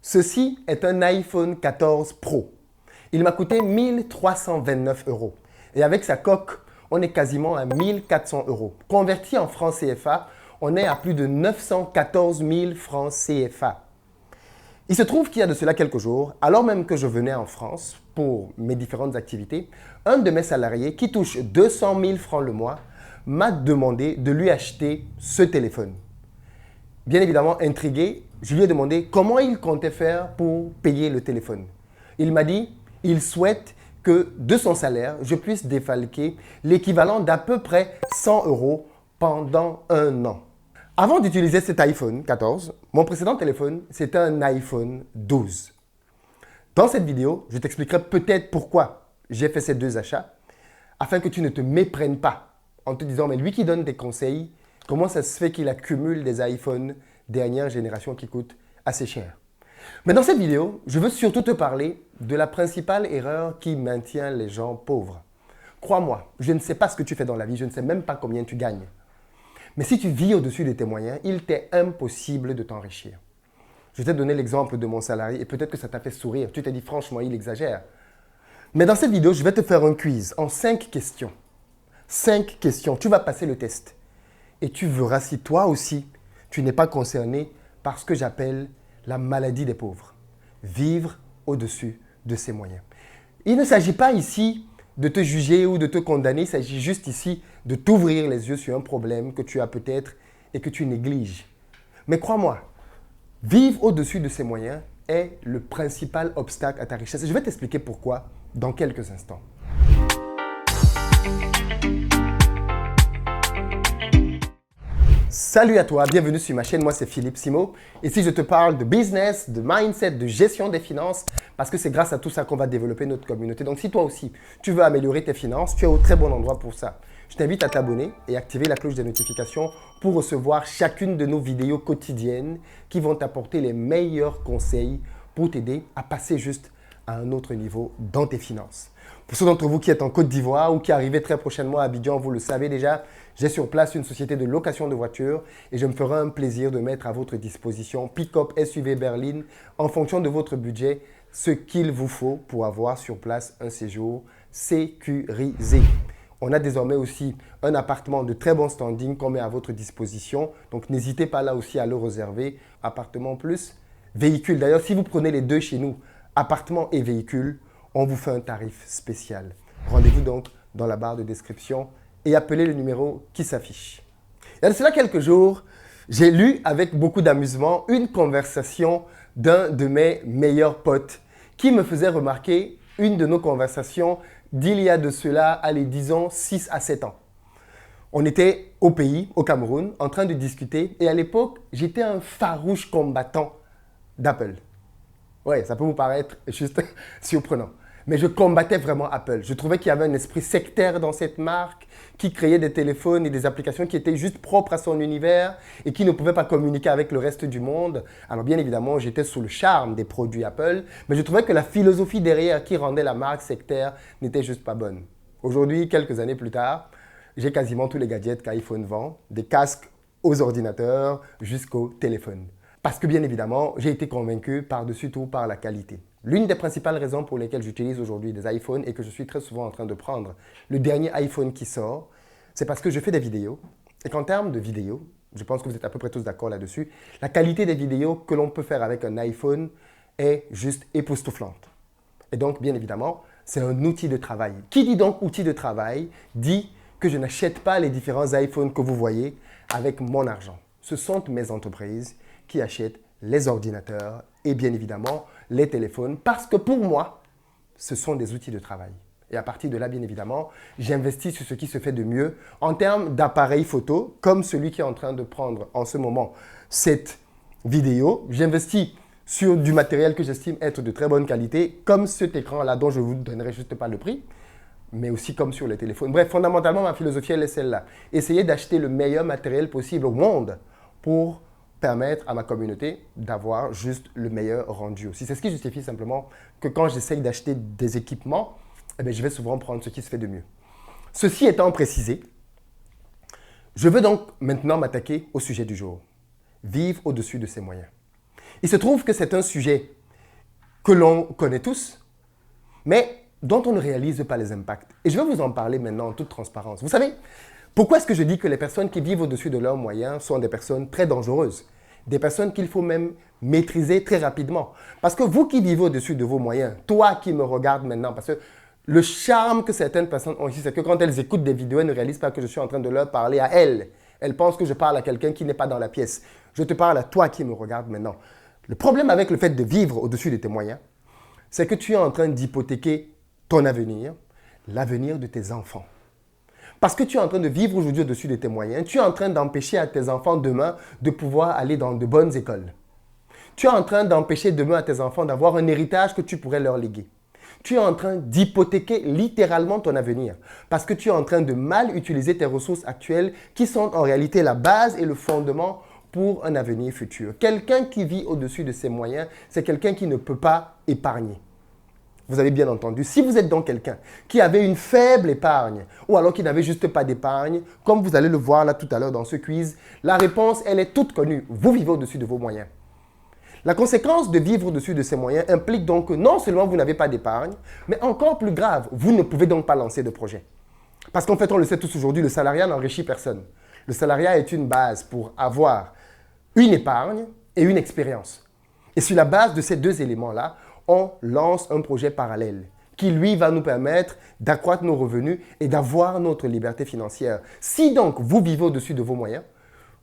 Ceci est un iPhone 14 Pro. Il m'a coûté 1 329 €. Et avec sa coque, on est quasiment à 1 400 €. Converti en francs CFA, on est à plus de 914 000 francs CFA. Il se trouve qu'il y a de cela quelques jours, alors même que je venais en France pour mes différentes activités, un de mes salariés qui touche 200 000 francs le mois m'a demandé de lui acheter ce téléphone. Bien évidemment, intrigué, je lui ai demandé comment il comptait faire pour payer le téléphone. Il m'a dit qu'il souhaite que de son salaire, je puisse défalquer l'équivalent d'à peu près 100 € pendant un an. Avant d'utiliser cet iPhone 14, mon précédent téléphone, c'était un iPhone 12. Dans cette vidéo, je t'expliquerai peut-être pourquoi j'ai fait ces deux achats, afin que tu ne te méprennes pas en te disant « mais lui qui donne des conseils, comment ça se fait qu'il accumule des iPhones dernière génération qui coûtent assez cher ?» Mais dans cette vidéo, je veux surtout te parler de la principale erreur qui maintient les gens pauvres. Crois-moi, je ne sais pas ce que tu fais dans la vie, je ne sais même pas combien tu gagnes. Mais si tu vis au-dessus de tes moyens, il t'est impossible de t'enrichir. Je t'ai donné l'exemple de mon salarié et peut-être que ça t'a fait sourire. Tu t'es dit franchement, il exagère. Mais dans cette vidéo, je vais te faire un quiz en 5 questions. 5 questions. Tu vas passer le test. Et tu verras si toi aussi, tu n'es pas concerné par ce que j'appelle la maladie des pauvres. Vivre au-dessus de ses moyens. Il ne s'agit pas ici de te juger ou de te condamner. Il s'agit juste ici de t'ouvrir les yeux sur un problème que tu as peut-être et que tu négliges. Mais crois-moi, vivre au-dessus de ses moyens est le principal obstacle à ta richesse. Et je vais t'expliquer pourquoi dans quelques instants. Salut à toi, bienvenue sur ma chaîne, moi c'est Philippe Simo. Ici je te parle de business, de mindset, de gestion des finances parce que c'est grâce à tout ça qu'on va développer notre communauté. Donc si toi aussi tu veux améliorer tes finances, tu es au très bon endroit pour ça. Je t'invite à t'abonner et activer la cloche des notifications pour recevoir chacune de nos vidéos quotidiennes qui vont t'apporter les meilleurs conseils pour t'aider à passer juste à un autre niveau dans tes finances. Pour ceux d'entre vous qui êtes en Côte d'Ivoire ou qui arrivez très prochainement à Abidjan, vous le savez déjà, j'ai sur place une société de location de voitures et je me ferai un plaisir de mettre à votre disposition pick-up, SUV, berline, en fonction de votre budget, ce qu'il vous faut pour avoir sur place un séjour sécurisé. On a désormais aussi un appartement de très bon standing qu'on met à votre disposition, donc n'hésitez pas là aussi à le réserver. Appartement plus véhicule. D'ailleurs, si vous prenez les deux chez nous, appartement et véhicule, on vous fait un tarif spécial. Rendez-vous donc dans la barre de description et appelez le numéro qui s'affiche. Il y a de cela quelques jours, j'ai lu avec beaucoup d'amusement une conversation d'un de mes meilleurs potes qui me faisait remarquer une de nos conversations d'il y a de cela, allez, disons 6 à 7 ans. On était au pays, au Cameroun, en train de discuter et à l'époque, j'étais un farouche combattant d'Apple. Ouais, ça peut vous paraître juste surprenant. Mais je combattais vraiment Apple. Je trouvais qu'il y avait un esprit sectaire dans cette marque qui créait des téléphones et des applications qui étaient juste propres à son univers et qui ne pouvaient pas communiquer avec le reste du monde. Alors bien évidemment, j'étais sous le charme des produits Apple, mais je trouvais que la philosophie derrière qui rendait la marque sectaire n'était juste pas bonne. Aujourd'hui, quelques années plus tard, j'ai quasiment tous les gadgets qu'iPhone vend, des casques aux ordinateurs jusqu'au téléphone. Parce que bien évidemment, j'ai été convaincu par-dessus tout par la qualité. L'une des principales raisons pour lesquelles j'utilise aujourd'hui des iPhones et que je suis très souvent en train de prendre le dernier iPhone qui sort, c'est parce que je fais des vidéos et qu'en termes de vidéos, je pense que vous êtes à peu près tous d'accord là-dessus, la qualité des vidéos que l'on peut faire avec un iPhone est juste époustouflante. Et donc, bien évidemment, c'est un outil de travail. Qui dit donc outil de travail dit que je n'achète pas les différents iPhones que vous voyez avec mon argent. Ce sont mes entreprises qui achètent les ordinateurs et bien évidemment les téléphones parce que pour moi, ce sont des outils de travail. Et à partir de là, bien évidemment, j'investis sur ce qui se fait de mieux en termes d'appareils photo, comme celui qui est en train de prendre en ce moment cette vidéo. J'investis sur du matériel que j'estime être de très bonne qualité, comme cet écran-là dont je ne vous donnerai juste pas le prix, mais aussi comme sur les téléphones. Bref, fondamentalement, ma philosophie, elle est celle-là. Essayer d'acheter le meilleur matériel possible au monde pour permettre à ma communauté d'avoir juste le meilleur rendu aussi. C'est ce qui justifie simplement que quand j'essaye d'acheter des équipements, eh bien, je vais souvent prendre ce qui se fait de mieux. Ceci étant précisé, je veux donc maintenant m'attaquer au sujet du jour. Vivre au-dessus de ses moyens. Il se trouve que c'est un sujet que l'on connaît tous, mais dont on ne réalise pas les impacts. Et je vais vous en parler maintenant en toute transparence. Vous savez, pourquoi est-ce que je dis que les personnes qui vivent au-dessus de leurs moyens sont des personnes très dangereuses? Des personnes qu'il faut même maîtriser très rapidement. Parce que vous qui vivez au-dessus de vos moyens, toi qui me regardes maintenant, parce que le charme que certaines personnes ont ici, c'est que quand elles écoutent des vidéos, elles ne réalisent pas que je suis en train de leur parler à elles. Elles pensent que je parle à quelqu'un qui n'est pas dans la pièce. Je te parle à toi qui me regardes maintenant. Le problème avec le fait de vivre au-dessus de tes moyens, c'est que tu es en train d'hypothéquer ton avenir, l'avenir de tes enfants. Parce que tu es en train de vivre aujourd'hui au-dessus de tes moyens, tu es en train d'empêcher à tes enfants demain de pouvoir aller dans de bonnes écoles. Tu es en train d'empêcher demain à tes enfants d'avoir un héritage que tu pourrais leur léguer. Tu es en train d'hypothéquer littéralement ton avenir parce que tu es en train de mal utiliser tes ressources actuelles qui sont en réalité la base et le fondement pour un avenir futur. Quelqu'un qui vit au-dessus de ses moyens, c'est quelqu'un qui ne peut pas épargner. Vous avez bien entendu. Si vous êtes donc quelqu'un qui avait une faible épargne ou alors qui n'avait juste pas d'épargne, comme vous allez le voir là tout à l'heure dans ce quiz, la réponse, elle est toute connue. Vous vivez au-dessus de vos moyens. La conséquence de vivre au-dessus de ces moyens implique donc que non seulement vous n'avez pas d'épargne, mais encore plus grave, vous ne pouvez donc pas lancer de projet. Parce qu'en fait, on le sait tous aujourd'hui, le salariat n'enrichit personne. Le salariat est une base pour avoir une épargne et une expérience. Et sur la base de ces deux éléments-là, on lance un projet parallèle qui, lui, va nous permettre d'accroître nos revenus et d'avoir notre liberté financière. Si donc vous vivez au-dessus de vos moyens,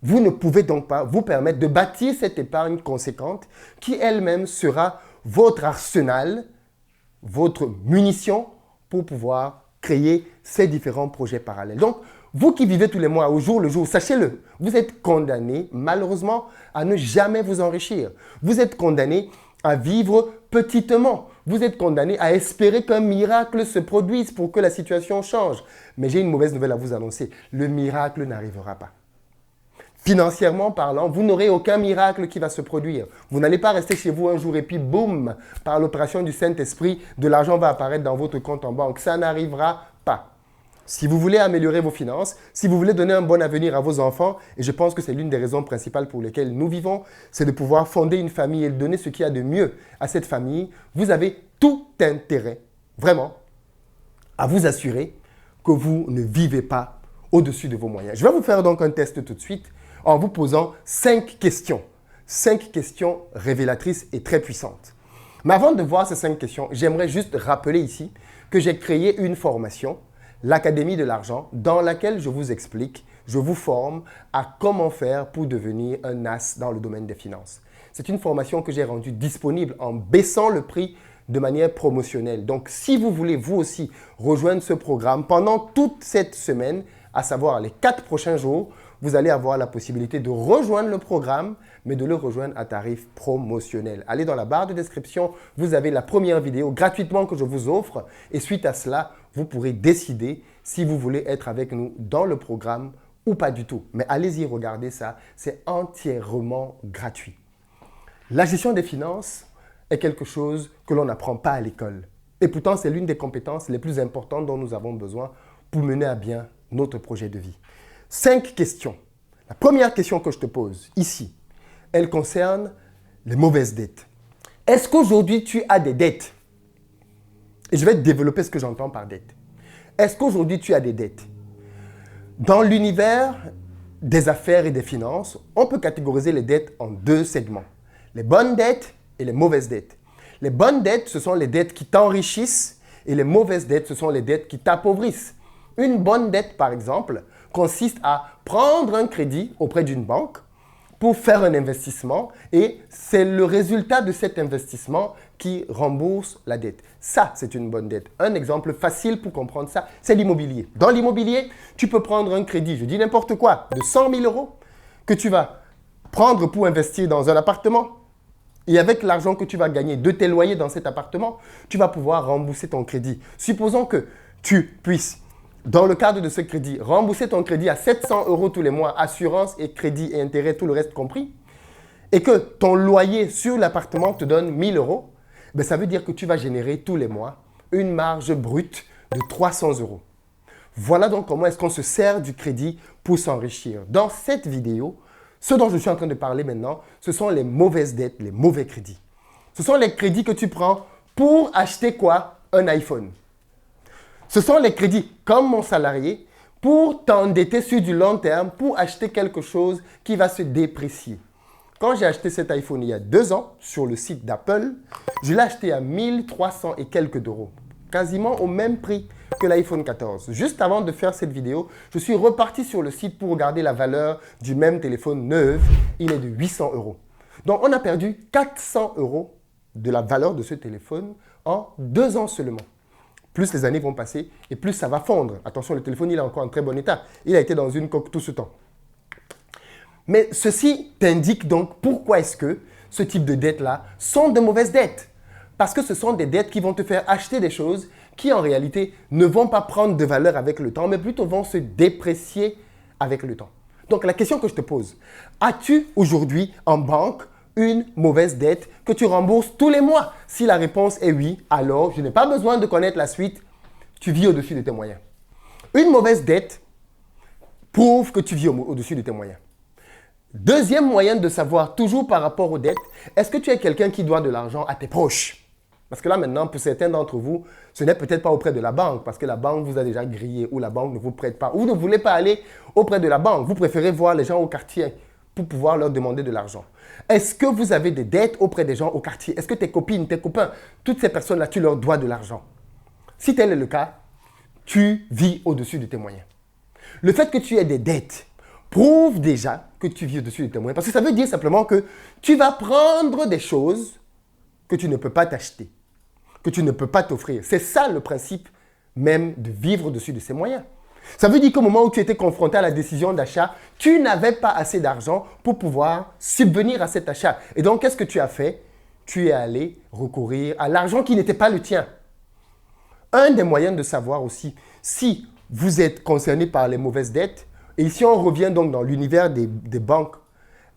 vous ne pouvez donc pas vous permettre de bâtir cette épargne conséquente qui elle-même sera votre arsenal, votre munition pour pouvoir créer ces différents projets parallèles. Donc, vous qui vivez tous les mois au jour le jour, sachez-le, vous êtes condamné malheureusement à ne jamais vous enrichir. Vous êtes condamné à vivre petitement. Vous êtes condamné à espérer qu'un miracle se produise pour que la situation change. Mais j'ai une mauvaise nouvelle à vous annoncer. Le miracle n'arrivera pas. Financièrement parlant, vous n'aurez aucun miracle qui va se produire. Vous n'allez pas rester chez vous un jour et puis boum, par l'opération du Saint-Esprit, de l'argent va apparaître dans votre compte en banque. Ça n'arrivera pas. Si vous voulez améliorer vos finances, si vous voulez donner un bon avenir à vos enfants, et je pense que c'est l'une des raisons principales pour lesquelles nous vivons, c'est de pouvoir fonder une famille et donner ce qu'il y a de mieux à cette famille, vous avez tout intérêt, vraiment, à vous assurer que vous ne vivez pas au-dessus de vos moyens. Je vais vous faire donc un test tout de suite en vous posant 5 questions. 5 questions révélatrices et très puissantes. Mais avant de voir ces 5 questions, j'aimerais juste rappeler ici que j'ai créé une formation, l'Académie de l'argent, dans laquelle je vous explique, je vous forme à comment faire pour devenir un as dans le domaine des finances. C'est une formation que j'ai rendue disponible en baissant le prix de manière promotionnelle. Donc, si vous voulez vous aussi rejoindre ce programme pendant toute cette semaine, à savoir les 4 prochains jours, vous allez avoir la possibilité de rejoindre le programme, mais de le rejoindre à tarif promotionnel. Allez dans la barre de description, vous avez la première vidéo gratuitement que je vous offre. Et suite à cela, vous pourrez décider si vous voulez être avec nous dans le programme ou pas du tout. Mais allez-y, regardez ça, c'est entièrement gratuit. La gestion des finances est quelque chose que l'on n'apprend pas à l'école. Et pourtant, c'est l'une des compétences les plus importantes dont nous avons besoin pour mener à bien notre projet de vie. 5 questions. La première question que je te pose ici, elle concerne les mauvaises dettes. Est-ce qu'aujourd'hui tu as des dettes? Et je vais développer ce que j'entends par dette. Est-ce qu'aujourd'hui tu as des dettes? Dans l'univers des affaires et des finances, on peut catégoriser les dettes en 2 segments. Les bonnes dettes et les mauvaises dettes. Les bonnes dettes, ce sont les dettes qui t'enrichissent et les mauvaises dettes, ce sont les dettes qui t'appauvrissent. Une bonne dette, par exemple, consiste à prendre un crédit auprès d'une banque pour faire un investissement et c'est le résultat de cet investissement qui rembourse la dette. Ça, c'est une bonne dette. Un exemple facile pour comprendre ça, c'est l'immobilier. Dans l'immobilier, tu peux prendre un crédit, je dis n'importe quoi, de 100 000 € que tu vas prendre pour investir dans un appartement. Et avec l'argent que tu vas gagner de tes loyers dans cet appartement, tu vas pouvoir rembourser ton crédit. Supposons que tu puisses, dans le cadre de ce crédit, rembourser ton crédit à 700 € tous les mois, assurance et crédit et intérêt, tout le reste compris, et que ton loyer sur l'appartement te donne 1 000 €, ben ça veut dire que tu vas générer tous les mois une marge brute de 300 €. Voilà donc comment est-ce qu'on se sert du crédit pour s'enrichir. Dans cette vidéo, Ce dont je suis en train de parler maintenant, ce sont les mauvaises dettes, les mauvais crédits. Ce sont les crédits que tu prends pour acheter quoi? Un iPhone. Ce sont les crédits, comme mon salarié, pour t'endetter sur du long terme, pour acheter quelque chose qui va se déprécier. Quand j'ai acheté cet iPhone il y a 2 ans, sur le site d'Apple, je l'ai acheté à 1300 et quelques d'euros. Quasiment au même prix que l'iPhone 14. Juste avant de faire cette vidéo, je suis reparti sur le site pour regarder la valeur du même téléphone neuf. Il est de 800 euros. Donc, on a perdu 400 euros de la valeur de ce téléphone en 2 ans seulement. Plus les années vont passer et plus ça va fondre. Attention, le téléphone, il est encore en très bon état. Il a été dans une coque tout ce temps. Mais ceci t'indique donc pourquoi est-ce que ce type de dettes-là sont de mauvaises dettes. Parce que ce sont des dettes qui vont te faire acheter des choses qui, en réalité, ne vont pas prendre de valeur avec le temps, mais plutôt vont se déprécier avec le temps. Donc, la question que je te pose, as-tu aujourd'hui en banque une mauvaise dette que tu rembourses tous les mois? Si la réponse est oui, alors je n'ai pas besoin de connaître la suite. Tu vis au-dessus de tes moyens. Une mauvaise dette prouve que tu vis au-dessus de tes moyens. Deuxième moyen de savoir, toujours par rapport aux dettes, est-ce que tu es quelqu'un qui doit de l'argent à tes proches? Parce que là, maintenant, pour certains d'entre vous, ce n'est peut-être pas auprès de la banque, parce que la banque vous a déjà grillé, ou la banque ne vous prête pas, ou vous ne voulez pas aller auprès de la banque. Vous préférez voir les gens au quartier pour pouvoir leur demander de l'argent. Est-ce que vous avez des dettes auprès des gens au quartier? Est-ce que tes copines, tes copains, toutes ces personnes-là, tu leur dois de l'argent? Si tel est le cas, tu vis au-dessus de tes moyens. Le fait que tu aies des dettes prouve déjà que tu vis au-dessus de tes moyens. Parce que ça veut dire simplement que tu vas prendre des choses que tu ne peux pas t'acheter, que tu ne peux pas t'offrir. C'est ça le principe même de vivre au-dessus de ses moyens. Ça veut dire qu'au moment où tu étais confronté à la décision d'achat, tu n'avais pas assez d'argent pour pouvoir subvenir à cet achat. Et donc, qu'est-ce que tu as fait? Tu es allé recourir à l'argent qui n'était pas le tien. Un des moyens de savoir aussi si vous êtes concerné par les mauvaises dettes, et ici on revient donc dans l'univers des banques,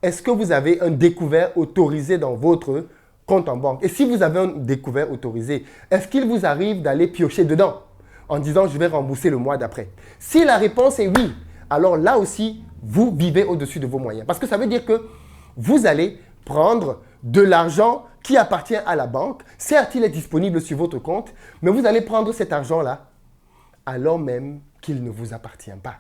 est-ce que vous avez un découvert autorisé dans votre compte en banque? Et si vous avez un découvert autorisé, est-ce qu'il vous arrive d'aller piocher dedans en disant je vais rembourser le mois d'après? Si la réponse est oui, alors là aussi, vous vivez au-dessus de vos moyens. Parce que ça veut dire que vous allez prendre de l'argent qui appartient à la banque. Certes, il est disponible sur votre compte, mais vous allez prendre cet argent-là alors même qu'il ne vous appartient pas.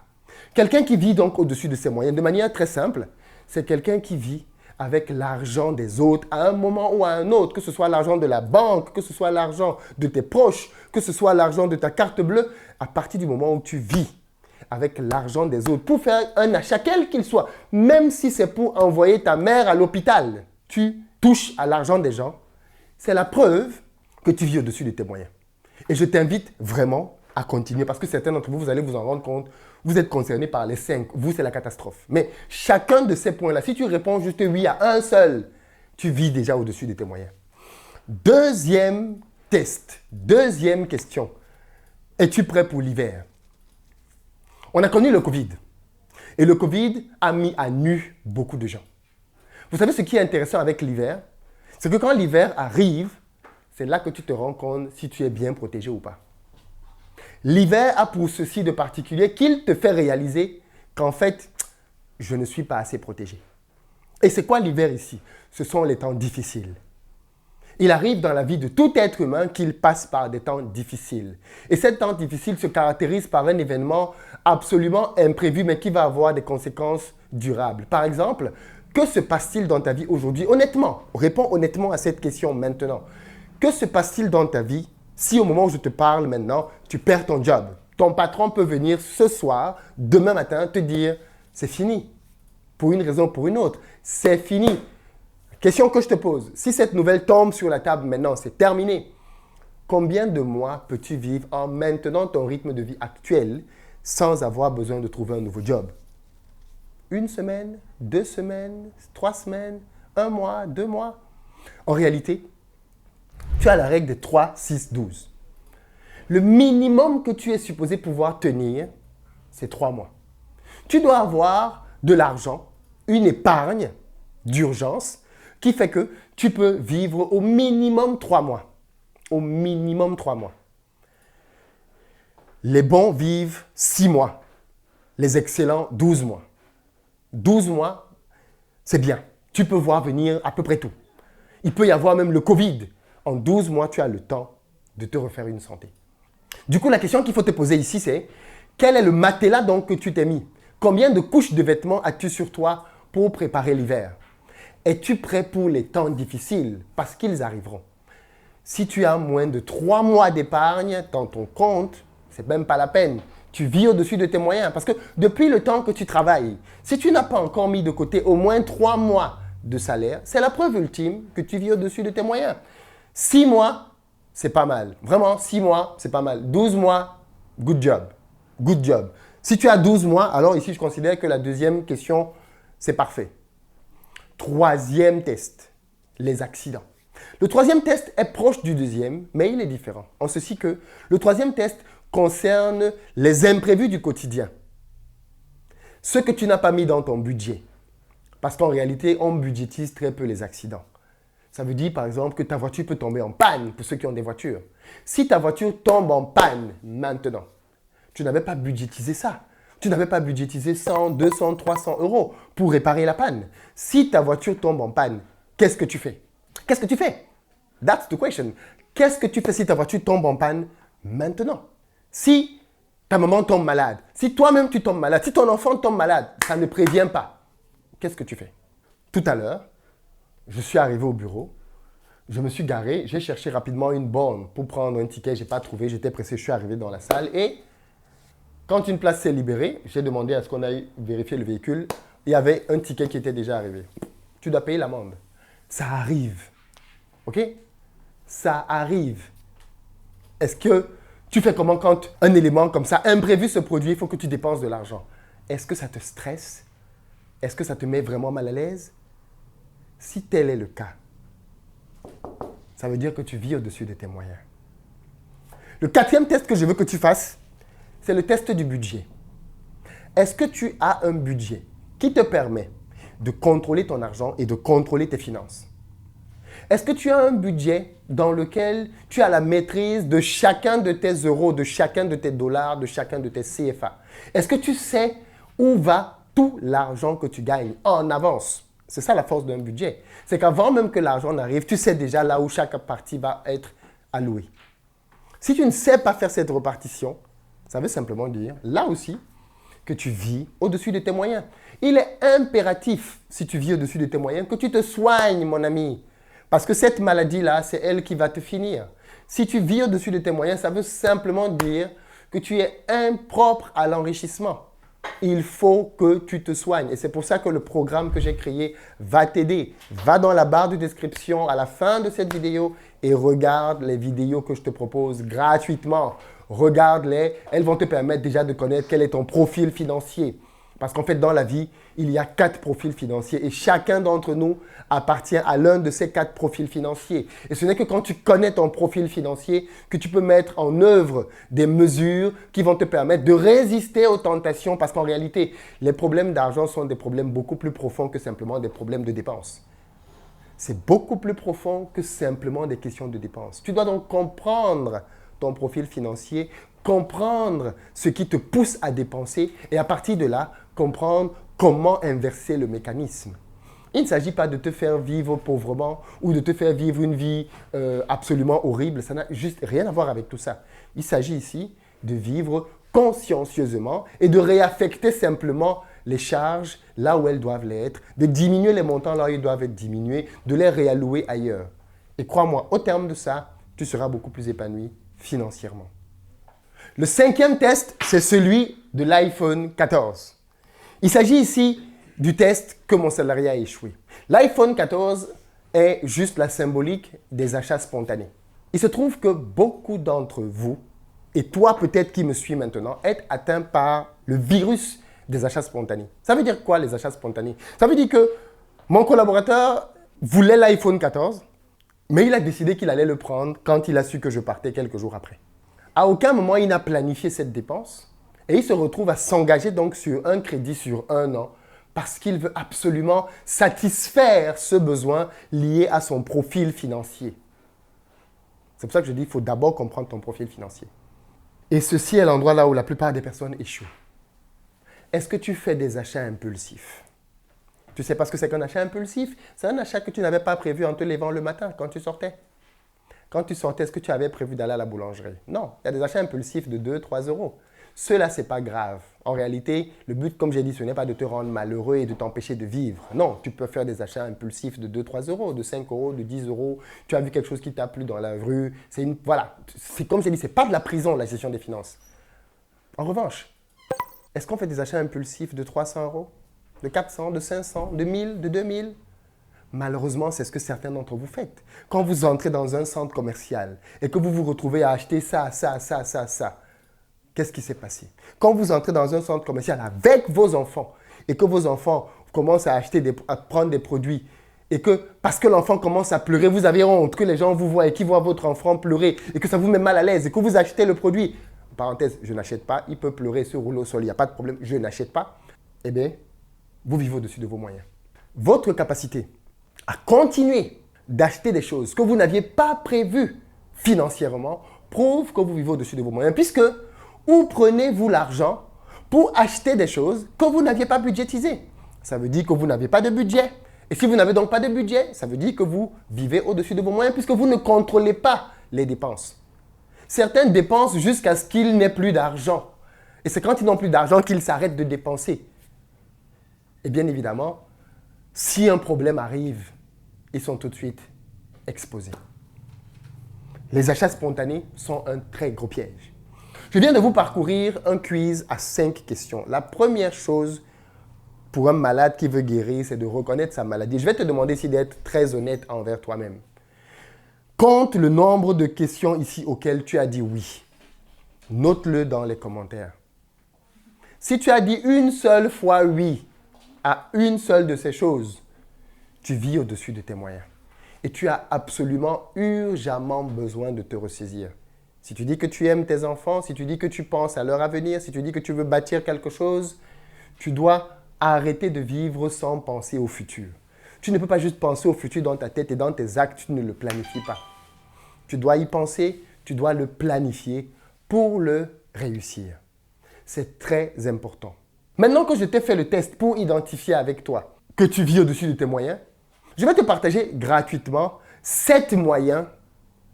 Quelqu'un qui vit donc au-dessus de ses moyens, de manière très simple, c'est quelqu'un qui vit avec l'argent des autres à un moment ou à un autre, que ce soit l'argent de la banque, que ce soit l'argent de tes proches, que ce soit l'argent de ta carte bleue, à partir du moment où tu vis avec l'argent des autres pour faire un achat, quel qu'il soit, même si c'est pour envoyer ta mère à l'hôpital, tu touches à l'argent des gens, c'est la preuve que tu vis au-dessus de tes moyens. Et je t'invite vraiment à continuer parce que certains d'entre vous, vous allez vous en rendre compte, vous êtes concernés par les 5, vous c'est la catastrophe. Mais chacun de ces points-là, si tu réponds juste oui à un seul, tu vis déjà au-dessus de tes moyens. Deuxième test, deuxième question. Es-tu prêt pour l'hiver? On a connu le Covid. Et le Covid a mis à nu beaucoup de gens. Vous savez ce qui est intéressant avec l'hiver? C'est que quand l'hiver arrive, c'est là que tu te rends compte si tu es bien protégé ou pas. L'hiver a pour ceci de particulier qu'il te fait réaliser qu'en fait, je ne suis pas assez protégé. Et c'est quoi l'hiver ici? Ce sont les temps difficiles. Il arrive dans la vie de tout être humain qu'il passe par des temps difficiles. Et ces temps difficiles se caractérisent par un événement absolument imprévu, mais qui va avoir des conséquences durables. Par exemple, que se passe-t-il dans ta vie aujourd'hui? Honnêtement, réponds honnêtement à cette question maintenant. Que se passe-t-il dans ta vie si au moment où je te parle maintenant, tu perds ton job? Ton patron peut venir ce soir, demain matin, te dire « c'est fini ». Pour une raison ou pour une autre, c'est fini. Question que je te pose, si cette nouvelle tombe sur la table maintenant, c'est terminé, combien de mois peux-tu vivre en maintenant ton rythme de vie actuel sans avoir besoin de trouver un nouveau job? 1 semaine, 2 semaines, 3 semaines, 1 mois, 2 mois? En réalité, tu as la règle des 3, 6, 12. Le minimum que tu es supposé pouvoir tenir, c'est 3 mois. Tu dois avoir de l'argent, une épargne d'urgence qui fait que tu peux vivre au minimum 3 mois. Au minimum 3 mois. Les bons vivent 6 mois. Les excellents, 12 mois. 12 mois, c'est bien. Tu peux voir venir à peu près tout. Il peut y avoir même le Covid. En 12 mois, tu as le temps de te refaire une santé. Du coup, la question qu'il faut te poser ici, c'est quel est le matelas donc que tu t'es mis? Combien de couches de vêtements as-tu sur toi pour préparer l'hiver? Es-tu prêt pour les temps difficiles? Parce qu'ils arriveront. Si tu as moins de 3 mois d'épargne dans ton compte, c'est même pas la peine. Tu vis au-dessus de tes moyens. Parce que depuis le temps que tu travailles, si tu n'as pas encore mis de côté au moins 3 mois de salaire, c'est la preuve ultime que tu vis au-dessus de tes moyens. 6 mois, c'est pas mal. Vraiment, 6 mois, c'est pas mal. 12 mois, good job. Good job. Si tu as 12 mois, alors ici, je considère que la deuxième question, c'est parfait. Troisième test, les accidents. Le troisième test est proche du deuxième, mais il est différent. En ceci que le troisième test concerne les imprévus du quotidien. Ce que tu n'as pas mis dans ton budget. Parce qu'en réalité, on budgétise très peu les accidents. Ça veut dire par exemple que ta voiture peut tomber en panne pour ceux qui ont des voitures. Si ta voiture tombe en panne maintenant, tu n'avais pas budgétisé ça. Tu n'avais pas budgétisé 100, 200, 300 euros pour réparer la panne. Si ta voiture tombe en panne, qu'est-ce que tu fais? Qu'est-ce que tu fais? That's the question. Qu'est-ce que tu fais si ta voiture tombe en panne maintenant? Si ta maman tombe malade, si toi-même tu tombes malade, si ton enfant tombe malade, ça ne prévient pas. Qu'est-ce que tu fais? Tout à l'heure, je suis arrivé au bureau, je me suis garé, j'ai cherché rapidement une borne pour prendre un ticket, je n'ai pas trouvé, j'étais pressé, je suis arrivé dans la salle et quand une place s'est libérée, j'ai demandé à ce qu'on aille vérifier le véhicule. Il y avait un ticket qui était déjà arrivé. Tu dois payer l'amende. Ça arrive. OK? Ça arrive. Est-ce que tu fais comment quand un élément comme ça, imprévu, se produit, il faut que tu dépenses de l'argent? Est-ce que ça te stresse? Est-ce que ça te met vraiment mal à l'aise? Si tel est le cas, ça veut dire que tu vis au-dessus de tes moyens. Le quatrième test que je veux que tu fasses, c'est le test du budget. Est-ce que tu as un budget qui te permet de contrôler ton argent et de contrôler tes finances? Est-ce que tu as un budget dans lequel tu as la maîtrise de chacun de tes euros, de chacun de tes dollars, de chacun de tes CFA? Est-ce que tu sais où va tout l'argent que tu gagnes en avance? C'est ça la force d'un budget. C'est qu'avant même que l'argent n'arrive, tu sais déjà là où chaque partie va être allouée. Si tu ne sais pas faire cette répartition, ça veut simplement dire, là aussi, que tu vis au-dessus de tes moyens. Il est impératif, si tu vis au-dessus de tes moyens, que tu te soignes, mon ami. Parce que cette maladie-là, c'est elle qui va te finir. Si tu vis au-dessus de tes moyens, ça veut simplement dire que tu es impropre à l'enrichissement. Il faut que tu te soignes. Et c'est pour ça que le programme que j'ai créé va t'aider. Va dans la barre de description à la fin de cette vidéo et regarde les vidéos que je te propose gratuitement. Regarde-les. Elles vont te permettre déjà de connaître quel est ton profil financier. Parce qu'en fait, dans la vie, il y a 4 profils financiers et chacun d'entre nous appartient à l'un de ces 4 profils financiers. Et ce n'est que quand tu connais ton profil financier que tu peux mettre en œuvre des mesures qui vont te permettre de résister aux tentations. Parce qu'en réalité, les problèmes d'argent sont des problèmes beaucoup plus profonds que simplement des problèmes de dépenses. C'est beaucoup plus profond que simplement des questions de dépenses. Tu dois donc comprendre ton profil financier, comprendre ce qui te pousse à dépenser et à partir de là, comprendre comment inverser le mécanisme. Il ne s'agit pas de te faire vivre pauvrement ou de te faire vivre une vie absolument horrible. Ça n'a juste rien à voir avec tout ça. Il s'agit ici de vivre consciencieusement et de réaffecter simplement les charges là où elles doivent l'être, de diminuer les montants là où ils doivent être diminués, de les réallouer ailleurs. Et crois-moi, au terme de ça, tu seras beaucoup plus épanoui financièrement. Le 5e test, c'est celui de l'iPhone 14. Il s'agit ici du test que mon salarié a échoué. L'iPhone 14 est juste la symbolique des achats spontanés. Il se trouve que beaucoup d'entre vous, et toi peut-être qui me suis maintenant, êtes atteints par le virus des achats spontanés. Ça veut dire quoi les achats spontanés? Ça veut dire que mon collaborateur voulait l'iPhone 14, mais il a décidé qu'il allait le prendre quand il a su que je partais quelques jours après. À aucun moment, il n'a planifié cette dépense et il se retrouve à s'engager donc sur un crédit sur 1 an parce qu'il veut absolument satisfaire ce besoin lié à son profil financier. C'est pour ça que je dis qu'il faut d'abord comprendre ton profil financier. Et ceci est l'endroit là où la plupart des personnes échouent. Est-ce que tu fais des achats impulsifs? Tu sais pas ce que c'est qu'un achat impulsif? C'est un achat que tu n'avais pas prévu en te levant le matin quand tu sortais. Quand tu sortais, est-ce que tu avais prévu d'aller à la boulangerie? Non, il y a des achats impulsifs de 2, 3 euros. Cela, ce n'est pas grave. En réalité, le but, comme j'ai dit, ce n'est pas de te rendre malheureux et de t'empêcher de vivre. Non, tu peux faire des achats impulsifs de 2, 3 euros, de 5 euros, de 10 euros. Tu as vu quelque chose qui t'a plu dans la rue. Voilà, c'est comme j'ai dit, ce n'est pas de la prison, la gestion des finances. En revanche, est-ce qu'on fait des achats impulsifs de 300 euros, de 400, de 500, de 1000, de 2000? Malheureusement, c'est ce que certains d'entre vous faites. Quand vous entrez dans un centre commercial et que vous vous retrouvez à acheter ça, qu'est-ce qui s'est passé? Quand vous entrez dans un centre commercial avec vos enfants et que vos enfants commencent à prendre des produits et que parce que l'enfant commence à pleurer, vous avez honte que les gens vous voient et qu'ils voient votre enfant pleurer et que ça vous met mal à l'aise et que vous achetez le produit, parenthèse, je n'achète pas, il peut pleurer, se rouler au sol, il n'y a pas de problème, je n'achète pas, eh bien, vous vivez au-dessus de vos moyens. Votre capacité à continuer d'acheter des choses que vous n'aviez pas prévues financièrement prouve que vous vivez au-dessus de vos moyens. Puisque, où prenez-vous l'argent pour acheter des choses que vous n'aviez pas budgétisées? Ça veut dire que vous n'avez pas de budget. Et si vous n'avez donc pas de budget, ça veut dire que vous vivez au-dessus de vos moyens puisque vous ne contrôlez pas les dépenses. Certains dépensent jusqu'à ce qu'il n'ait plus d'argent. Et c'est quand ils n'ont plus d'argent qu'ils s'arrêtent de dépenser. Et bien évidemment, si un problème arrive, ils sont tout de suite exposés. Les achats spontanés sont un très gros piège. Je viens de vous parcourir un quiz à 5 questions. La première chose pour un malade qui veut guérir, c'est de reconnaître sa maladie. Je vais te demander ici d'être très honnête envers toi-même. Compte le nombre de questions ici auxquelles tu as dit oui. Note-le dans les commentaires. Si tu as dit une seule fois oui à une seule de ces choses, tu vis au-dessus de tes moyens. Et tu as absolument, urgemment besoin de te ressaisir. Si tu dis que tu aimes tes enfants, si tu dis que tu penses à leur avenir, si tu dis que tu veux bâtir quelque chose, tu dois arrêter de vivre sans penser au futur. Tu ne peux pas juste penser au futur dans ta tête et dans tes actes, tu ne le planifies pas. Tu dois y penser, tu dois le planifier pour le réussir. C'est très important. Maintenant que je t'ai fait le test pour identifier avec toi que tu vis au-dessus de tes moyens, je vais te partager gratuitement 7 moyens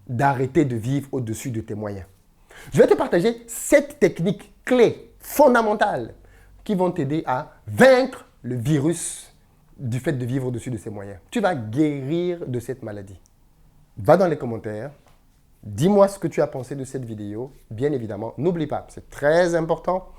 d'arrêter de vivre au-dessus de tes moyens. Je vais te partager 7 techniques clés, fondamentales, qui vont t'aider à vaincre le virus du fait de vivre au-dessus de ses moyens. Tu vas guérir de cette maladie. Va dans les commentaires, dis-moi ce que tu as pensé de cette vidéo. Bien évidemment, n'oublie pas, c'est très important.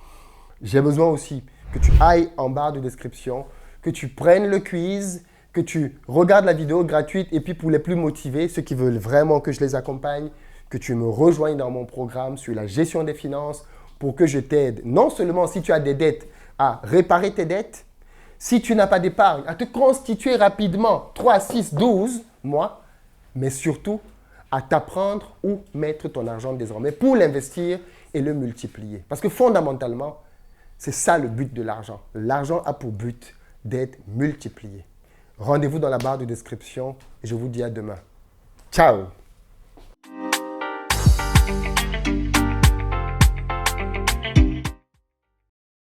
J'ai besoin aussi que tu ailles en barre de description, que tu prennes le quiz, que tu regardes la vidéo gratuite et puis pour les plus motivés, ceux qui veulent vraiment que je les accompagne, que tu me rejoignes dans mon programme sur la gestion des finances pour que je t'aide, non seulement si tu as des dettes, à réparer tes dettes, si tu n'as pas d'épargne, à te constituer rapidement 3, 6, 12 mois, mais surtout à t'apprendre où mettre ton argent désormais pour l'investir et le multiplier. Parce que fondamentalement, c'est ça le but de l'argent. L'argent a pour but d'être multiplié. Rendez-vous dans la barre de description et je vous dis à demain. Ciao!